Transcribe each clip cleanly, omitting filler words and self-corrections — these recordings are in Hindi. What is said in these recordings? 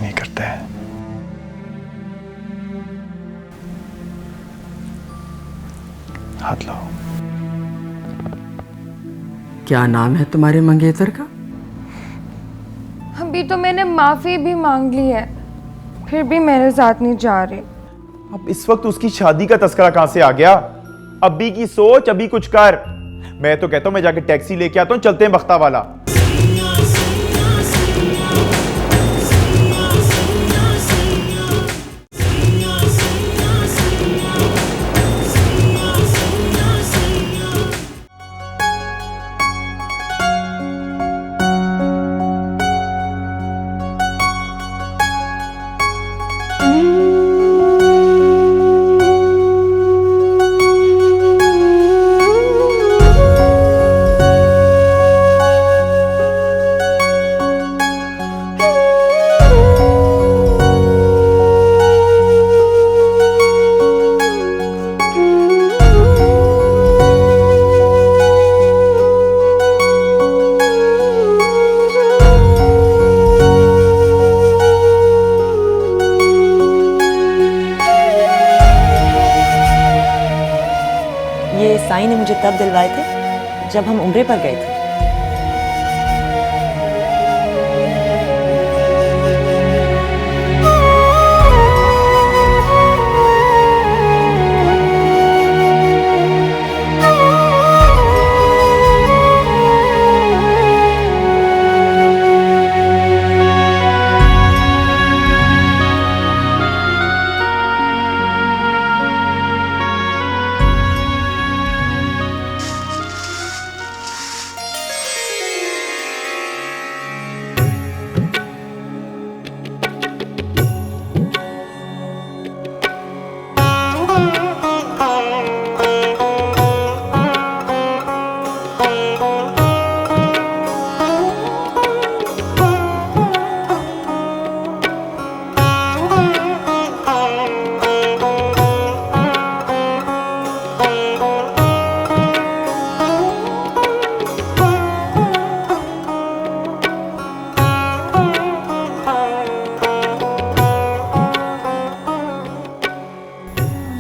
नहीं करते हैं। हाथ लो। क्या नाम है तुम्हारे मंगेतर का? अभी तो मैंने माफी भी मांग ली है, फिर भी मेरे साथ नहीं जा रही। अब इस वक्त उसकी शादी का तस्करा कहां से आ गया? अभी की सोच, अभी कुछ कर। मैं तो कहता हूं मैं जाके टैक्सी लेके आता हूं, चलते हैं बख्ता वाला। ये साईं ने मुझे तब दिलवाए थे जब हम उम्रे पर गए थे।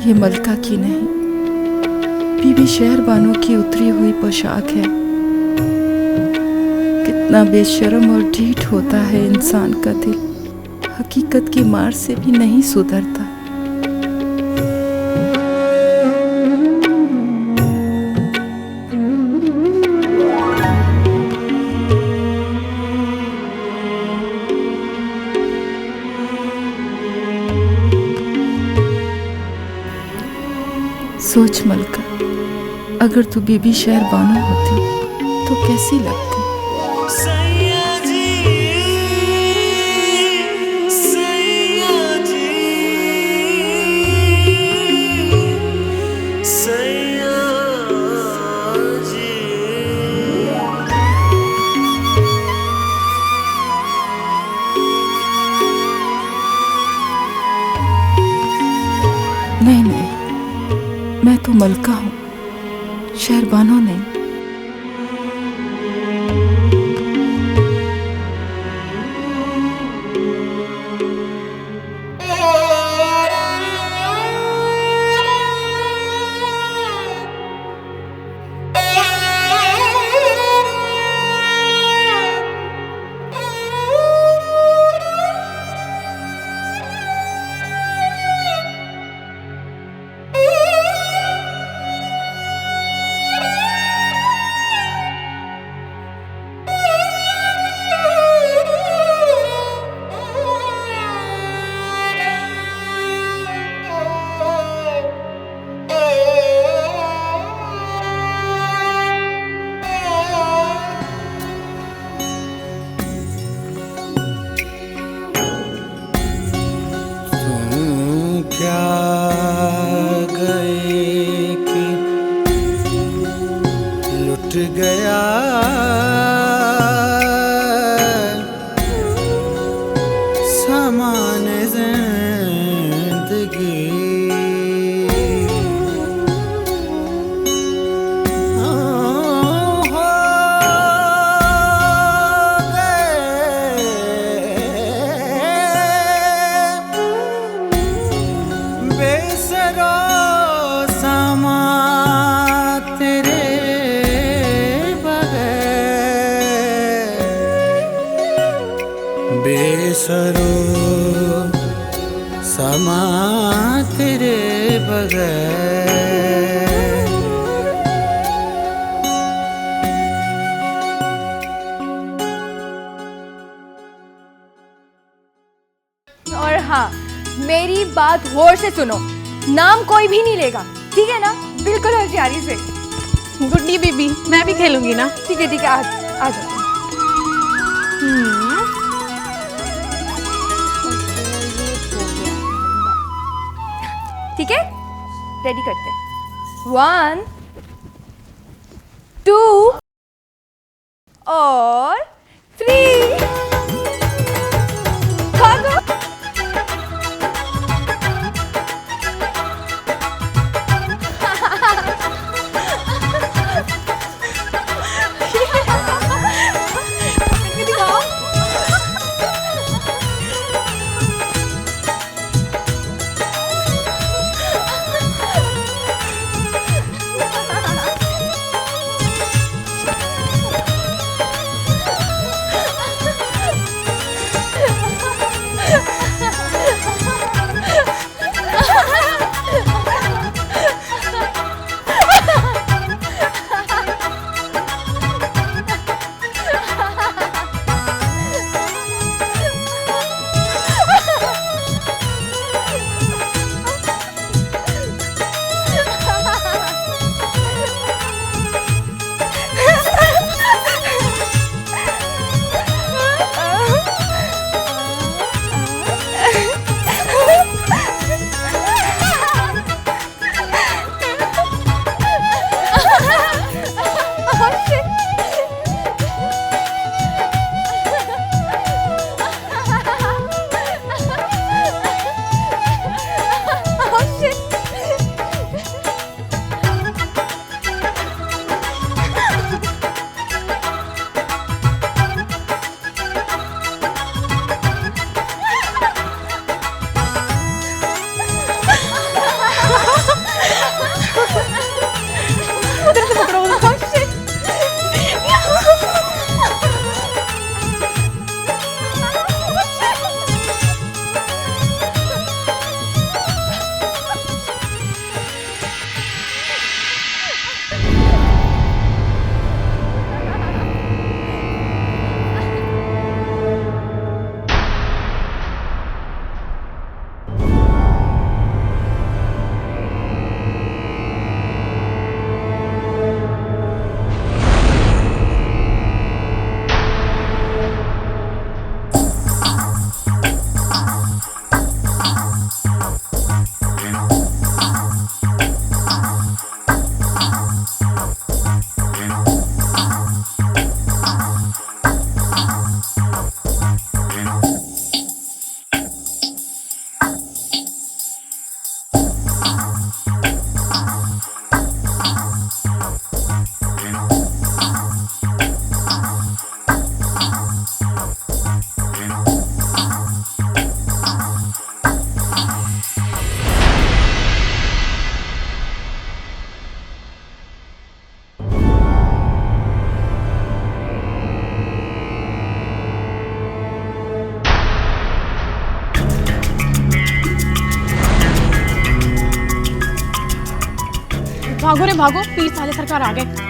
ये मलका की नहीं, बीबी शहरबानो की उतरी हुई पोशाक है। कितना बेशर्म और ढीठ होता है इंसान का दिल, हकीकत की मार से भी नहीं सुधरता। सोच मलका, अगर तू बीबी शहरबानो होती तो कैसी लगती? नहीं नहीं, मैं तो मलका हूँ, शहरबानो नहीं। गया सामान जिंदगी हो गए स्वरूप समा तेरे बगैर। और हाँ, मेरी बात गौर से सुनो, नाम कोई भी नहीं लेगा, ठीक है ना? बिल्कुल होशियारी से। गुड्डी बीबी, मैं भी खेलूंगी ना। ठीक है आ जाओ। ठीक है, रेडी करते हैं। 1 2 और 3। खा दो। दिखाओ। भागो रे भागो, पीर साले सरकार आ गए।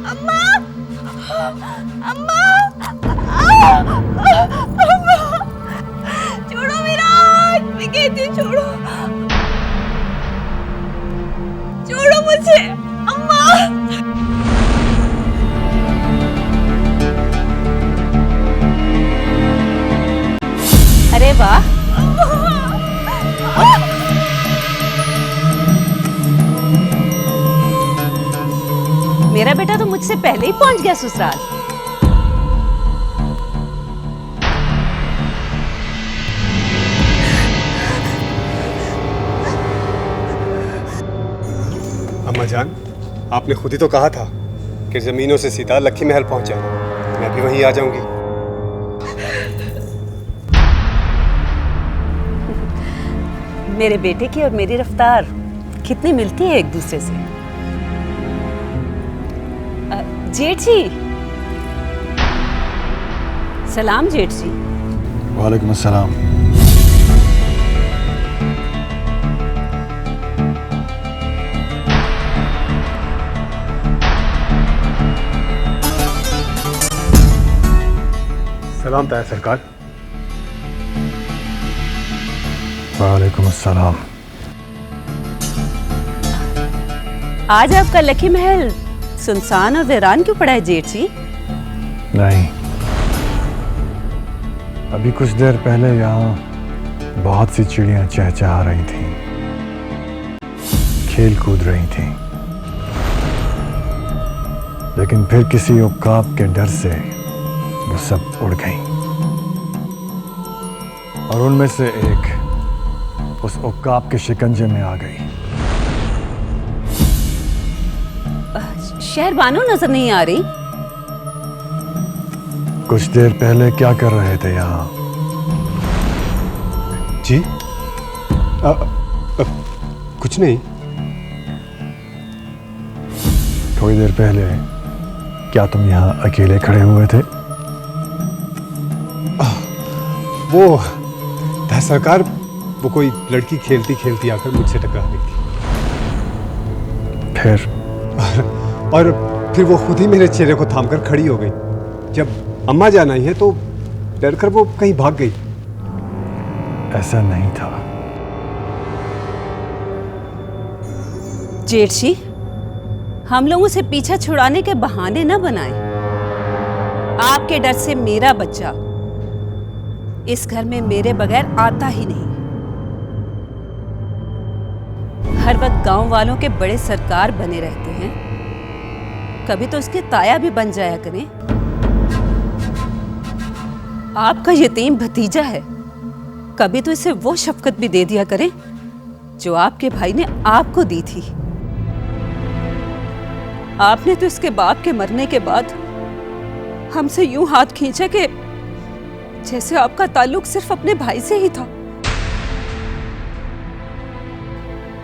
अम्मा अम्मा अम्मा छोड़ो मेरा हाथ, मैं कहती हूँ छोड़ो, छोड़ो मुझे अम्मा। अरे वाह, मेरा बेटा तो मुझसे पहले ही पहुंच गया ससुराल। अम्मा जान, आपने खुद ही तो कहा था कि जमीनों से सीधा लक्की महल पहुंच जाना, मैं भी वहीं आ जाऊंगी। मेरे बेटे की और मेरी रफ्तार कितनी मिलती है एक दूसरे से। जेठ जी, सलाम जेठ जी। वालेकुम अस्सलाम। सलाम ताया सरकार। वालेकुम अस्सलाम। आज आपका लकी महल सुनसान और वीरान क्यों पड़ा है जेठ जी? नहीं, अभी कुछ देर पहले यहाँ बहुत सी चिड़ियां चहचहा रही थीं, खेल कूद रही थीं, लेकिन फिर किसी उक्काब के डर से वो सब उड़ गईं। और उनमें से एक उस उक्काब के शिकंजे में आ गई। शहर बानो नजर नहीं आ रही। कुछ देर पहले क्या कर रहे थे यहाँ? जी कुछ नहीं। थोड़ी देर पहले क्या तुम यहाँ अकेले खड़े हुए थे? वो ताया सरकार, वो कोई लड़की खेलती खेलती आकर मुझसे टकरा गई थी। फिर? और फिर वो खुद ही मेरे चेहरे को थामकर खड़ी हो गई। जब अम्मा जान आई है तो डरकर वो कहीं भाग गई। ऐसा नहीं था। जेठ जी, हम लोगों से पीछा छुड़ाने के बहाने न बनाएं। आपके डर से मेरा बच्चा इस घर में मेरे बगैर आता ही नहीं। हर वक्त गांव वालों के बड़े सरकार बने रहते हैं, कभी तो उसके ताया भी बन जाया करें। आपका यतीम भतीजा है, कभी तो इसे वो शफकत भी दे दिया करें जो आपके भाई ने आपको दी थी। आपने तो इसके बाप के मरने के बाद हमसे यूं हाथ खींचा कि जैसे आपका ताल्लुक सिर्फ अपने भाई से ही था।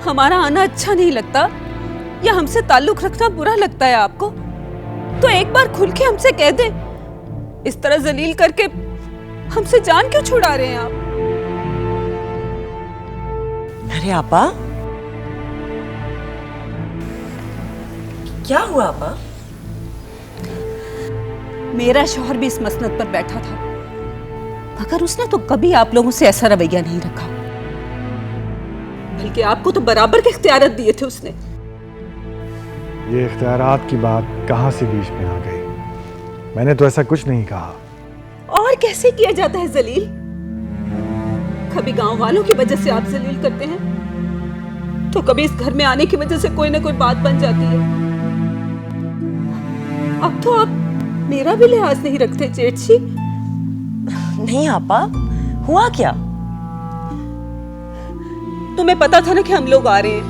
हमारा आना अच्छा नहीं लगता या हमसे ताल्लुक रखना बुरा लगता है आपको, तो एक बार खुल के हमसे कह दे। इस तरह जलील करके हमसे जान क्यों छुड़ा रहे हैं आप? अरे आपा, क्या हुआ आपा? मेरा शौहर भी इस मसनद पर बैठा था, मगर उसने तो कभी आप लोगों से ऐसा रवैया नहीं रखा, बल्कि आपको तो बराबर के इख्तियारात दिए थे उसने। ये इख्तियारात की बात कहाँ से बीच में आ गई? मैंने तो ऐसा कुछ नहीं कहा। और कैसे किया जाता है जलील? कभी गांव वालों की वजह से आप जलील करते हैं, तो कभी इस घर में आने की वजह से कोई ना कोई बात बन जाती है। अब तो आप मेरा भी लिहाज नहीं रखते जेठ जी। नहीं आपा, हुआ क्या? तुम्हें पता था ना कि हम लोग आ रहे हैं?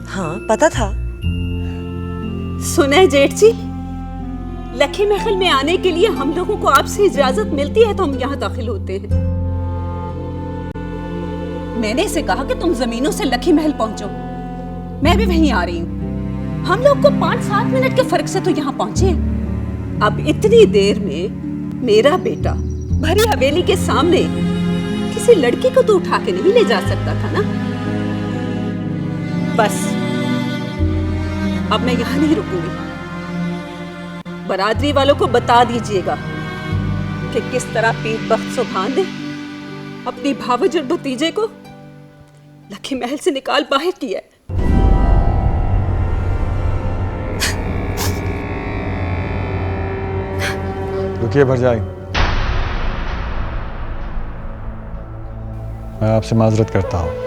हाँ पता था। सुने जेठ जी, लखी महल में आने के लिए हम लोगों को आपसे इजाजत मिलती है तो हम यहाँ दाखिल होते हैं। मैंने इसे कहा कि तुम जमीनों से लखी महल पहुंचो, मैं भी वहीं आ रही हूँ। हम लोग को 5-7 मिनट के फर्क से तो यहाँ पहुंचे हैं। अब इतनी देर में मेरा बेटा भरी हवेली के सामने किसी लड़की को तो उठा के नहीं ले जा सकता था ना। बस अब मैं यहाँ नहीं रुकूंगी, बरादरी वालों को बता दीजिएगा कि किस तरह पीर बख्त सुभान ने अपनी भावज और भतीजे को लखी महल से निकाल बाहर किया है। रुकिए भरजाई, मैं आपसे माजरत करता हूं।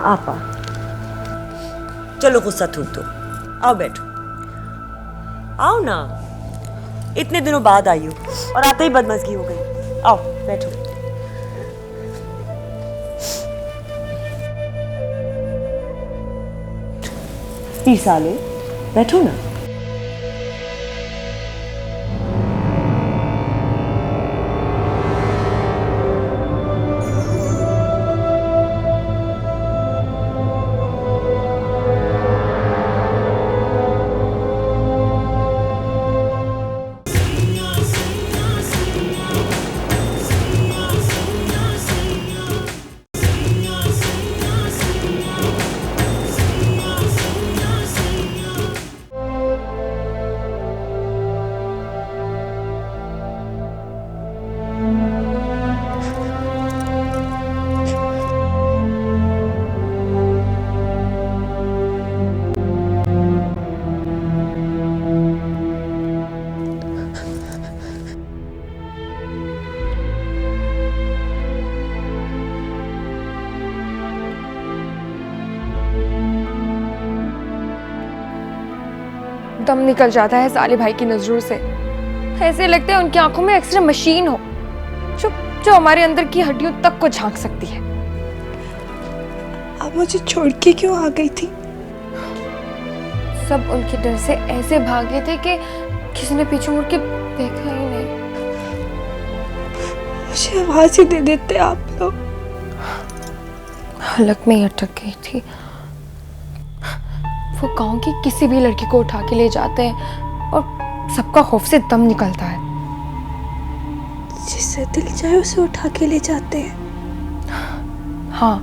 आपा चलो गुस्सा थूक दो, आओ बैठो, आओ ना, इतने दिनों बाद आई हो और आते ही बदमज़गी हो गई। आओ बैठो। पीर साले बैठो ना। दम निकल जाता है साले भाई की नजरों से। ऐसे लगता है उनकी आंखों में एक्सरे मशीन हो जो हमारे अंदर की हड्डियों तक को झांक सकती है। आप मुझे छोड़ के क्यों आ गई थी? सब उनके डर से ऐसे भागे थे कि किसी ने पीछे मुड़ के देखा ही नहीं। मुझे आवाज ही दे देते आप लोग। हलक में ही अटक गई थी। वो गांव की किसी भी लड़की को उठा के ले जाते हैं और सबका खौफ से दम निकलता है। जिसे दिल चाहे उसे उठा के ले जाते हैं। हाँ,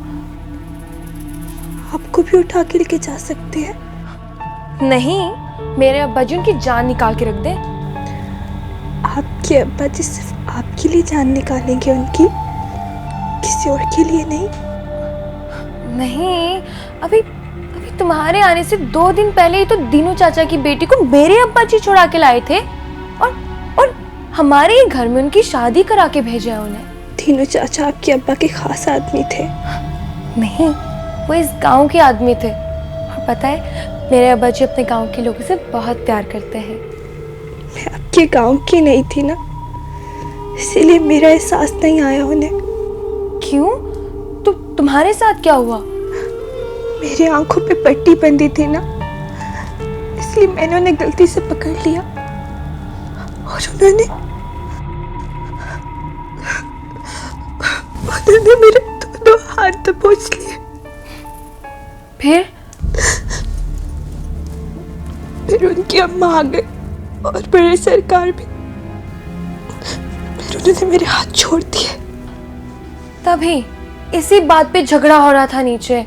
आपको भी उठा के लेके जा सकते हैं। नहीं, मेरे अब्बा जी उनकी जान निकाल के रख दें। आपके अब्बा जी सिर्फ आपके लिए जान निकालेंगे उनकी, किसी और के लिए नहीं। नहीं, अभी तुम्हारे आने से 2 दिन पहले ही तो दीनू चाचा की बेटी को मेरे अब्बा जी छुड़ा के लाए थे और हमारे ही घर में उनकी शादी करा के भेजा है उन्हें। दीनू चाचा आपके अब्बा के खास आदमी थे। नहीं, वो इस गांव के आदमी थे। और पता है, मेरे अब्बा जी अपने गांव के लोगों से बहुत प्यार करते हैं। मैं आपके गांव की नहीं थी ना, इसीलिए मेरा एहसास नहीं आया उन्हें। क्यों? तो तुम्हारे साथ क्या हुआ? मेरी आंखों पे पट्टी बंधी थी ना, इसलिए मैंने उन्हें गलती से पकड़ लिया और उन्होंने मेरे दोनों हाथ दबोच लिए। फिर उनकी अम्मा आ गई और बड़े सरकार भी। फिर उन्होंने मेरे हाथ छोड़ दिए। तभी इसी बात पे झगड़ा हो रहा था नीचे।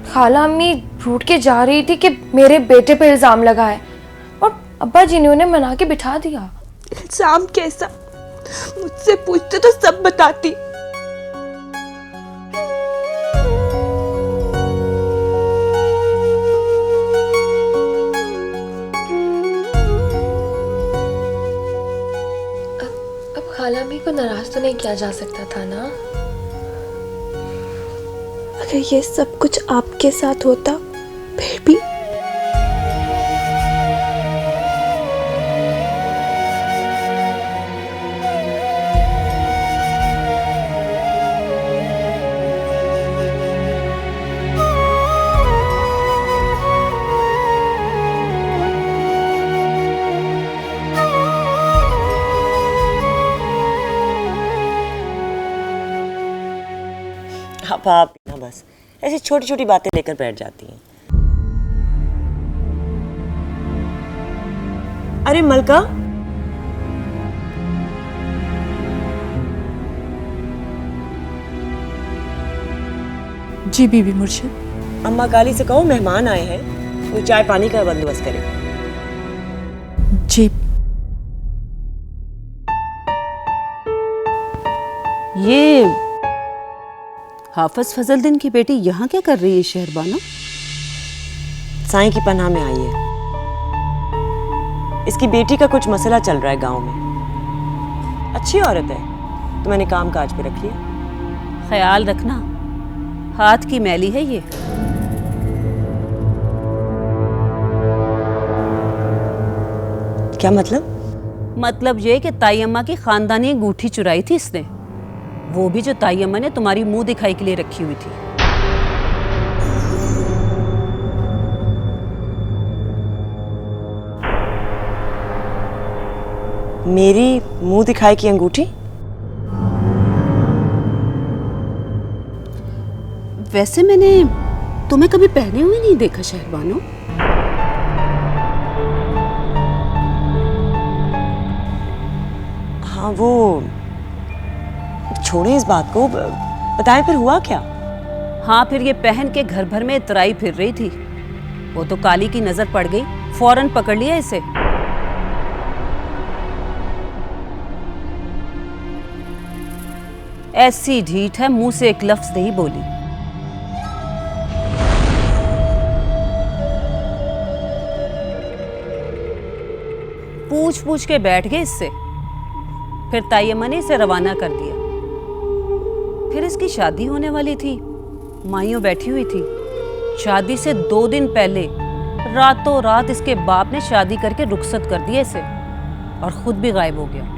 खाला अम्मी रूठ के जा रही थी कि मेरे बेटे पे इल्जाम लगा है और अब्बा जी ने उन्हें मना के बिठा दिया। इल्जाम कैसा? मुझसे पूछते तो सब बताती। अब खाला अम्मी को नाराज तो नहीं किया जा सकता था ना। अगर ये सब कुछ आपके साथ होता फिर भी। आप ना बस ऐसी छोटी छोटी बातें लेकर बैठ जाती हैं। अरे मलका, जी बीबी मुर्शिद। अम्मा काली से कहो मेहमान आए हैं, वो चाय पानी का बंदोबस्त करें। जी। ये हाफिज फजलुद्दीन की बेटी यहाँ क्या कर रही है शहरबानो? साईं की पनाह में आई है। इसकी बेटी का कुछ मसला चल रहा है गांव में। अच्छी औरत है तो मैंने काम काज पे रख लिया। ख्याल रखना, हाथ की मैली है ये। क्या मतलब? मतलब ये कि ताई अम्मा की खानदानी अंगूठी चुराई थी इसने, वो भी जो ताई अम्मा ने तुम्हारी मुंह दिखाई के लिए रखी हुई थी। मेरी मुंह दिखाई की अंगूठी? वैसे मैंने तुम्हें कभी पहने हुए नहीं देखा शहरबानो। हाँ वो छोड़े इस बात को, बताएं फिर हुआ क्या? हाँ फिर ये पहन के घर भर में इतराई फिर रही थी, वो तो काली की नजर पड़ गई, फौरन पकड़ लिया इसे। ऐसी ढीठ है, मुंह से एक लफ्ज नहीं बोली। पूछ पूछ के बैठ गए इससे, फिर ताई अम्मा ने इसे रवाना कर दिया। फिर इसकी शादी होने वाली थी, माइयों बैठी हुई थी। शादी से 2 दिन पहले रातों रात इसके बाप ने शादी करके रुखसत कर दिया इसे और खुद भी गायब हो गया।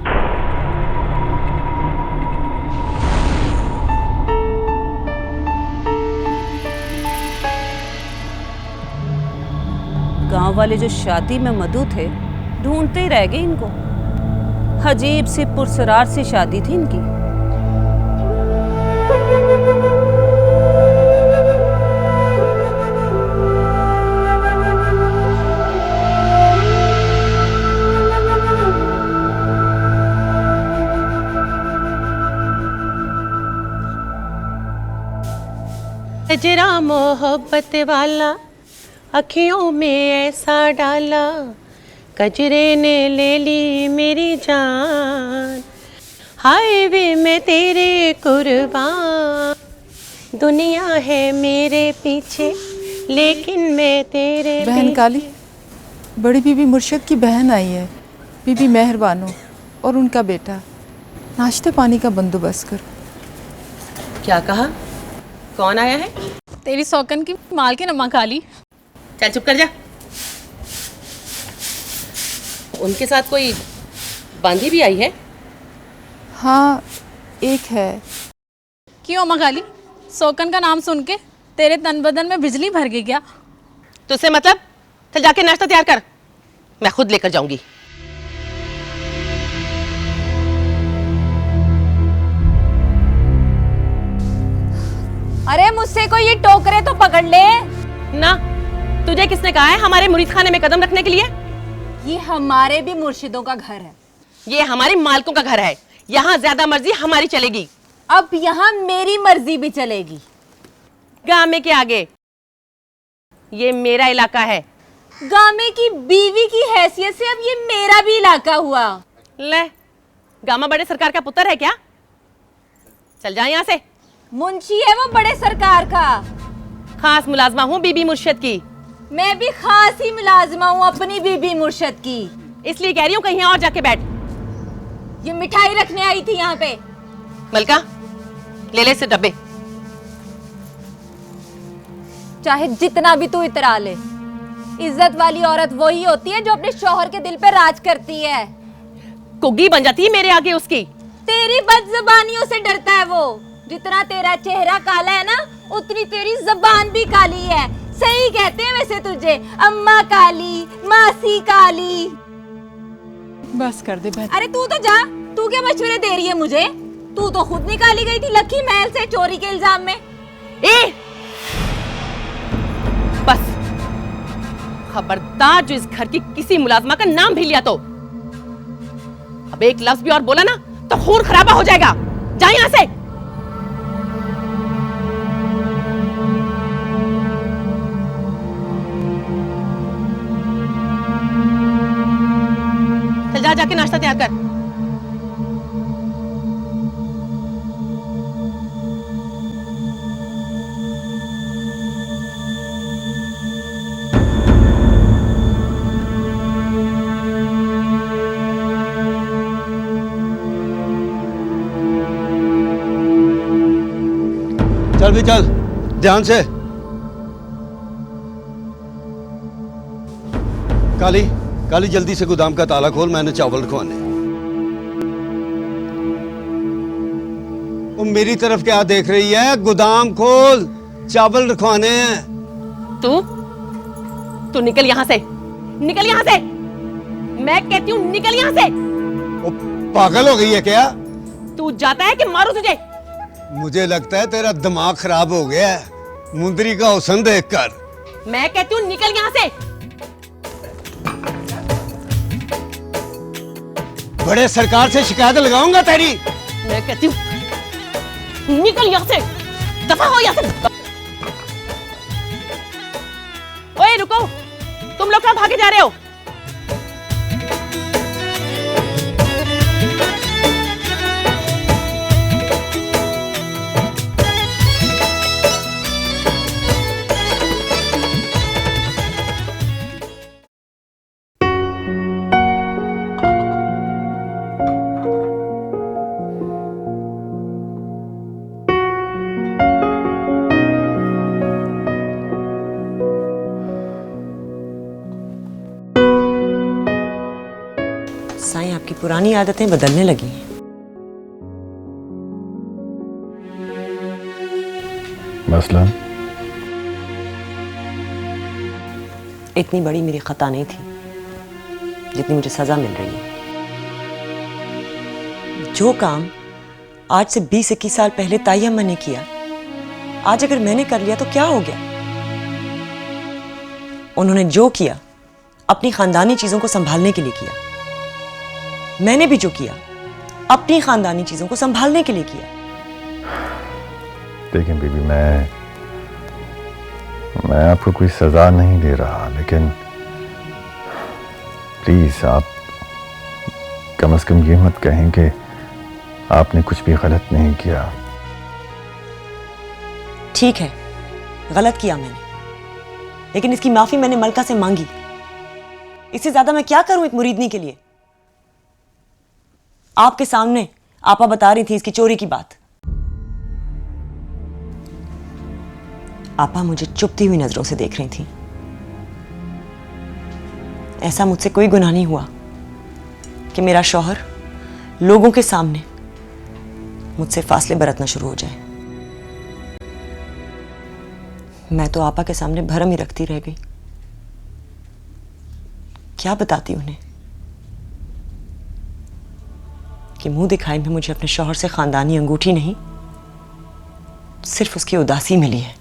गांव वाले जो शादी में मधु थे ढूंढते ही रह गए इनको। अजीब सी पुरसरार सी शादी थी इनकी। गजरा मोहब्बत वाला अखियों में ऐसा डाला, गजरे ने ले ली मेरी जान, हाय वे मैं तेरे कुर्बान। दुनिया है मेरे पीछे लेकिन मैं तेरे बहन काली, बड़ी बीबी मुर्शिद की बहन आई है, बीबी मेहरबानो और उनका बेटा। नाश्ते पानी का बंदोबस्त करो। क्या कहा? कौन आया है? तेरी सौकन की मालकिन अम्मा काली। चल चुप कर जा। उनके साथ कोई बांधी भी आई है? हाँ एक है। क्यों अम्मा काली, सौकन का नाम सुन के तेरे तन बदन में बिजली भर गई क्या? तुझसे मतलब? चल जाके नाश्ता तैयार कर, मैं खुद लेकर जाऊंगी। अरे मुझसे कोई ये टोकरे तो पकड़ ले ना। तुझे किसने कहा है हमारे मुरीद खाने में कदम रखने के लिए? ये हमारे भी मुर्शिदों का घर है। ये हमारे मालिकों का घर है, यहाँ ज्यादा मर्जी हमारी चलेगी। अब यहाँ मेरी मर्जी भी चलेगी। गामे के आगे ये मेरा इलाका है। गामे की बीवी की हैसियत से अब ये मेरा भी इलाका हुआ। ले, गामा बड़े सरकार का पुत्र है क्या? चल जा यहाँ से। मुंशी है वो बड़े सरकार का। खास मुलाजमा हूँ बीबी मुर्शिद की। मैं भी खास ही मुलाजमा हूँ अपनी बीबी मुर्शिद की। इसलिए कह रही हूँ कहीं और जाके बैठ। ये मिठाई रखने आई थी यहाँ पे। मलका, ले ले से डब्बे। चाहे जितना भी तू इतरा ले, इज्जत वाली औरत वही होती है जो अपने शौहर के दिल पे राज करती है। कुग्गी बन जाती है मेरे आगे उसकी। तेरी बदजुबानियों से डरता है वो। जितना तेरा चेहरा काला है ना, उतनी तेरी जबान भी काली है। सही कहते हैं वैसे तुझे, अम्मा काली, मासी काली। बस कर दे बहन। अरे तू तो जा, तू क्या मशवरे दे रही है मुझे? तू तो खुद निकाली गई थी लखी महल से चोरी के इल्जाम में। बस खबरदार जो इस घर की किसी मुलाजमा का नाम भी लिया तो अब एक लफ्ज भी और बोला ना तो खून खराबा हो जाएगा। जा यहां से। चल भी चल, ध्यान से। काली, काली जल्दी से गोदाम का ताला खोल, मैंने चावल रखवाने। वो मेरी तरफ क्या देख रही है? गोदाम खोल, चावल रखवाने हैं। तू निकल यहाँ से, निकल यहाँ से। मैं कहती हूँ निकल यहाँ से। वो पागल हो गई है क्या? तू जाता है कि मारूं तुझे? मुझे लगता है तेरा दिमाग खराब हो गया है मुंदरी का हुस्न देखकर। मैं कहती हूँ निकल यहाँ से। बड़े सरकार से शिकायत लगाऊंगा तेरी। मैं कहती हूँ निकल यहाँ से, दफा हो यहाँ से। ओए रुको, तुम लोग कहाँ भागे जा रहे हो? साईं, आपकी पुरानी आदतें बदलने लगी हैं। मसलन? इतनी बड़ी मेरी खता नहीं थी जितनी मुझे सजा मिल रही है। जो काम आज से 20-21 साल पहले ताई अम्मा ने किया, आज अगर मैंने कर लिया तो क्या हो गया? उन्होंने जो किया अपनी खानदानी चीजों को संभालने के लिए किया। मैंने भी जो किया अपनी खानदानी चीजों को संभालने के लिए किया। देखिए बीबी, मैं आपको कोई सजा नहीं दे रहा, लेकिन प्लीज आप कम से कम ये मत कहें कि आपने कुछ भी गलत नहीं किया। ठीक है, गलत किया मैंने, लेकिन इसकी माफी मैंने मलका से मांगी। इससे ज्यादा मैं क्या करूं एक मुरीदनी के लिए? आपके सामने आपा बता रही थी इसकी चोरी की बात। आपा मुझे चुपती हुई नजरों से देख रही थी। ऐसा मुझसे कोई गुनाह नहीं हुआ कि मेरा शौहर लोगों के सामने मुझसे फासले बरतना शुरू हो जाए। मैं तो आपा के सामने भरम ही रखती रह गई। क्या बताती उन्हें कि मुंह दिखाई में मुझे अपने शौहर से खानदानी अंगूठी नहीं, सिर्फ उसकी उदासी मिली है।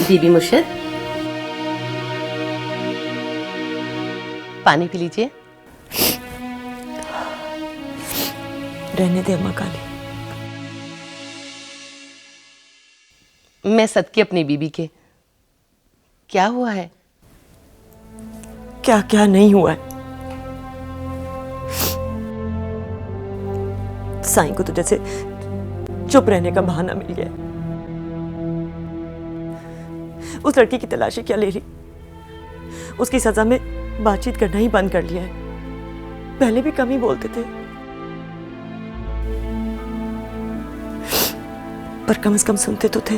बीबी मुर्शिद, पानी पी लीजिए। रहने दे अम्मा काली। मैं सदके अपनी बीबी के। क्या हुआ है? क्या क्या नहीं हुआ है। साईं को तो जैसे चुप रहने का बहाना मिल गया। उस लड़की की तलाशी क्या ले रही? उसकी सजा में बातचीत करना ही बंद कर लिया है। पहले भी कम ही बोलते थे। पर कम से कम सुनते तो थे।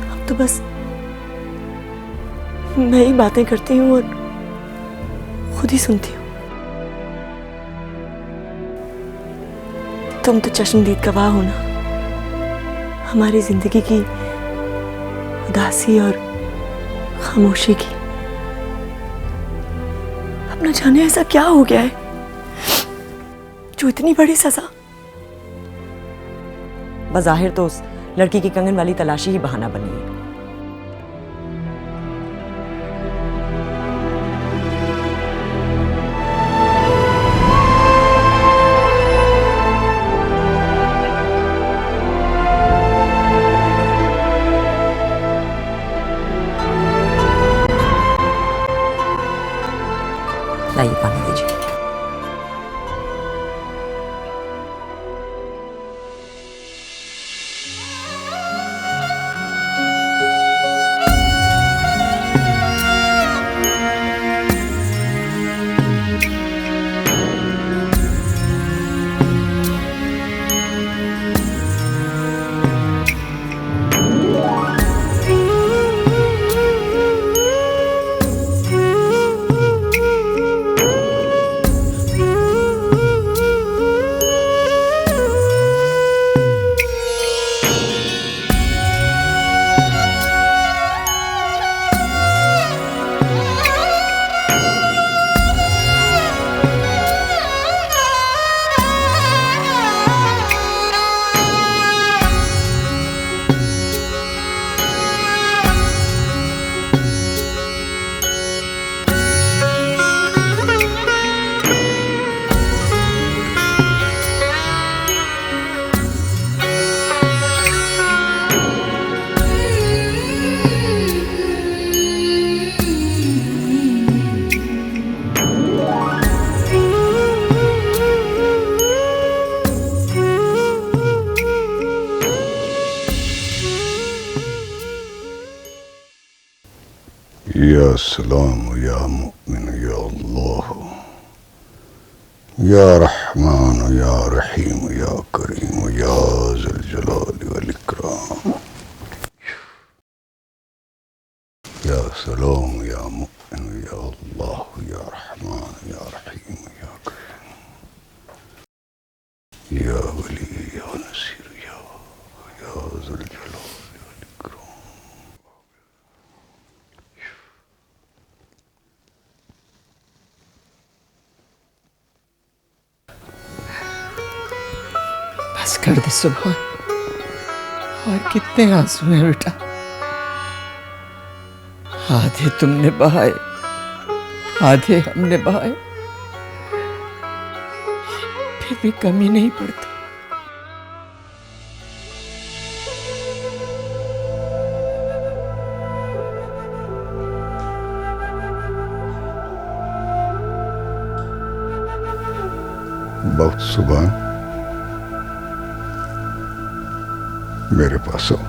अब तो बस मैं ही बातें करती हूँ और खुद ही सुनती हूँ। तुम तो चश्मदीद गवाह हो ना हमारी जिंदगी की उदासी और खामोशी की। अब न जाने ऐसा क्या हो गया है जो इतनी बड़ी सजा। बज़ाहिर तो उस लड़की की कंगन वाली तलाशी ही बहाना बनी है। लाइए पानी दीजिए। या सलाम या मुमिन या अल्लाह या रहमान या रहीम या करीम या ज़ुल जलाल वल इकराम। या सलाम या मुमिन या अल्लाह या रहमान या रहीम या करीम या वली या नसीर या ज़ुल जलाल। बस कर दे सुबह। और कितने आंसू हैं बेटा? आधे तुमने बहाए, आधे हमने बहाए, फिर भी कमी नहीं पड़ती। बहुत सुबह मेरे पास आओ।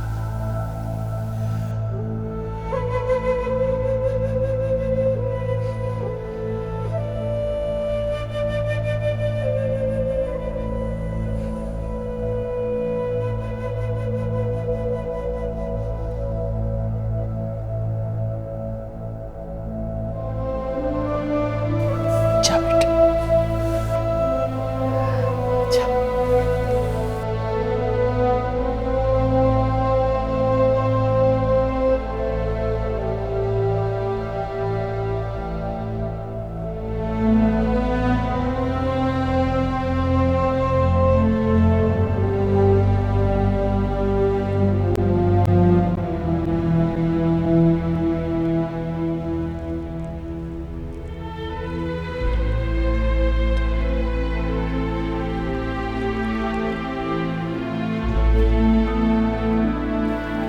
जा बेटा, जा।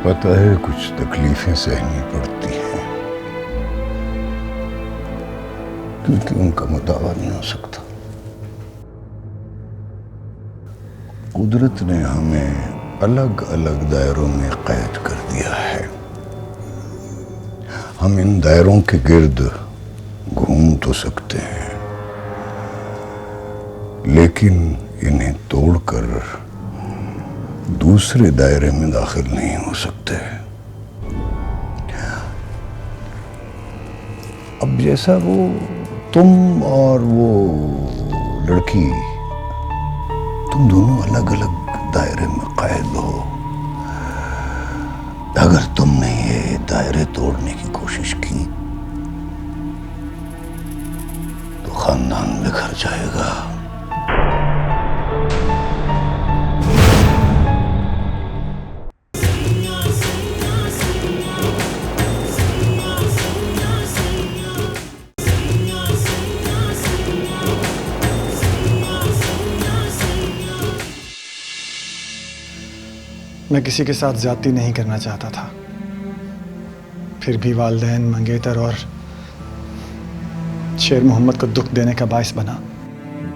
पता है कुछ तकलीफें सहनी पड़ती हैं क्योंकि उनका मुदावा नहीं हो सकता। कुदरत ने हमें अलग अलग दायरों में कैद कर दिया है। हम इन दायरों के गिर्द घूम तो सकते हैं लेकिन इन्हें तोड़कर दूसरे दायरे में दाखिल नहीं हो सकते। अब जैसा वो तुम और वो लड़की, तुम दोनों अलग अलग दायरे में कैद हो। अगर तुमने ये दायरे तोड़ने की कोशिश की तो खानदान बिखर जाएगा। मैं किसी के साथ ज्यादती नहीं करना चाहता था, फिर भी वालिदैन, मंगेतर और शेर मोहम्मद को दुख देने का बाइस बना।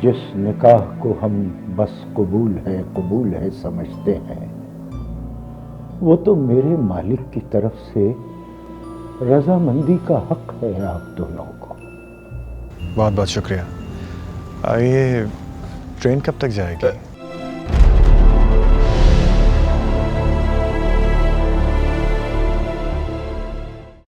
जिस निकाह को हम बस कबूल है समझते हैं, वो तो मेरे मालिक की तरफ से रजामंदी का हक है आप दोनों को। बहुत बहुत शुक्रिया। ये ट्रेन कब तक जाएगी?